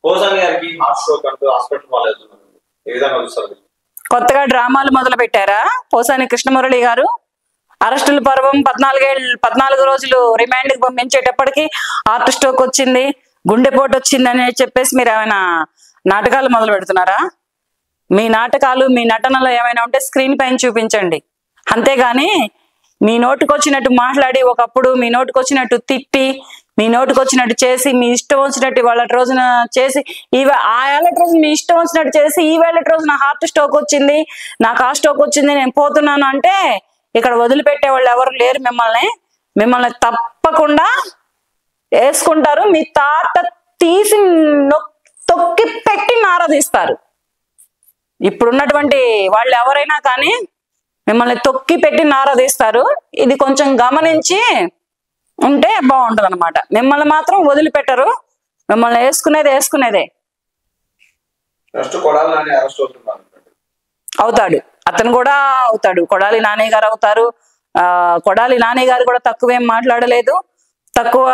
పోసాని గారికి heart stroke అంటూ hospital వాళ్ళు ఏ విధంగా చూస్తారు? కొత్తగా డ్రామాలు మొదలు పెట్టారా పోసాని కృష్ణమురళి గారు? అరెస్టుల పర్వం 14 రోజులు రిమాండ్ కి పంపించేటప్పటికి హార్ట్ స్ట్రోక్ వచ్చింది, గుండెపోటు వచ్చింది అని చెప్పేసి మీరు ఏమైనా నాటకాలు మొదలు పెడుతున్నారా? మీ నాటకాలు మీ నటనలో ఏమైనా ఉంటే స్క్రీన్ పైన చూపించండి, అంతేగాని మీ నోటికొచ్చినట్టు మాట్లాడి ఒకప్పుడు మీ నోటికొచ్చినట్టు తిట్టి మీ నోటికొచ్చినట్టు చేసి మీ ఇష్టం వచ్చినట్టు వాళ్ళ రోజున చేసి ఆ ఏళ్ళ రోజున మీ ఇష్టం వచ్చినట్టు చేసి ఈ వేళ రోజున హార్ట్ స్ట్రోక్ వచ్చింది, నాకు ఆ స్ట్రోక్ వచ్చింది, నేను పోతున్నాను అంటే ఇక్కడ వదిలిపెట్టే వాళ్ళు ఎవరు లేరు. మిమ్మల్ని తప్పకుండా వేసుకుంటారు, మీ తాట తీసి తొక్కి పెట్టి నారదీస్తారు. ఇప్పుడున్నటువంటి వాళ్ళు ఎవరైనా కానీ మిమ్మల్ని తొక్కి పెట్టి నారదీస్తారు. ఇది కొంచెం గమనించి ఉంటే బాగుంటది అనమాట. మిమ్మల్ని మాత్రం వదిలిపెట్టరు, మిమ్మల్ని వేసుకునేదే. అవుతాడు, అతను కూడా అవుతాడు. కొడాలి నాని గారు అవుతారు. కొడాలి నాని గారు కూడా తక్కువేం మాట్లాడలేదు, తక్కువ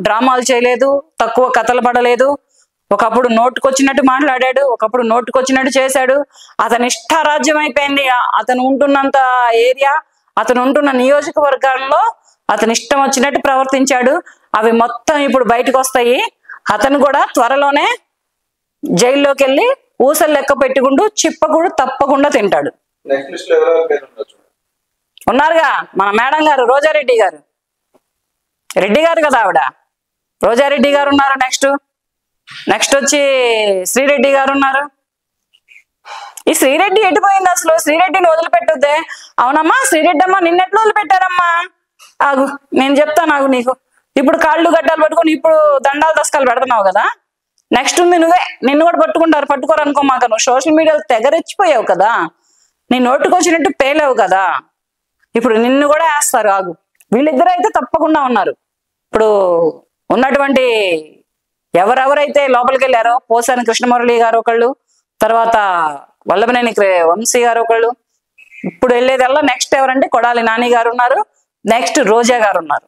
డ్రామాలు చేయలేదు, తక్కువ కథలు పడలేదు. ఒకప్పుడు నోటుకొచ్చినట్టు మాట్లాడాడు, ఒకప్పుడు నోటుకొచ్చినట్టు చేశాడు. అతని ఇష్టారాజ్యం అయిపోయింది. అతను ఉంటున్నంత ఏరియా, అతను ఉంటున్న నియోజకవర్గాల్లో అతని ఇష్టం వచ్చినట్టు ప్రవర్తించాడు. అవి మొత్తం ఇప్పుడు బయటకు వస్తాయి. అతను కూడా త్వరలోనే జైల్లోకి వెళ్ళి ఊసలు లెక్క పెట్టుకుంటూ చిప్పకూడు తప్పకుండా తింటాడు. ఉన్నారుగా మన మేడం గారు, రోజారెడ్డి గారు, రెడ్డి గారు కదా ఆవిడ, రోజారెడ్డి గారు ఉన్నారు. నెక్స్ట్ వచ్చి శ్రీరెడ్డి గారు ఉన్నారు. ఈ శ్రీరెడ్డి ఎటుపోయింది అసలు? శ్రీరెడ్డిని వదిలిపెట్టొద్దే. అవునమ్మా శ్రీరెడ్డి అమ్మా, నిన్నెట్లు వదిలిపెట్టారమ్మా? ఆగు, నేను చెప్తాను ఆగు. నీకు ఇప్పుడు కాళ్ళు గడ్డాలు పట్టుకొని ఇప్పుడు దండాలు దస్కాలు పెడుతున్నావు కదా, నెక్స్ట్ ఉంది నువ్వే. నిన్ను కూడా పట్టుకోరు అనుకో. మాకు నువ్వు సోషల్ మీడియాలో తెగరెచ్చిపోయావు కదా, నీ నోటుకొచ్చినట్టు పేలేవు కదా, ఇప్పుడు నిన్ను కూడా వేస్తారు. ఆగు. వీళ్ళిద్దరూ అయితే తప్పకుండా ఉన్నారు. ఇప్పుడు ఉన్నటువంటి ఎవరెవరైతే లోపలికి వెళ్ళారో, పోసాని కృష్ణమురళి గారు ఒకళ్ళు, తర్వాత వల్లభనేని వంశీ గారు ఒకళ్ళు, ఇప్పుడు వెళ్ళేదల్లా నెక్స్ట్ ఎవరంటే కొడాలి నాని గారు ఉన్నారు, నెక్స్ట్ రోజా గారు ఉన్నారు.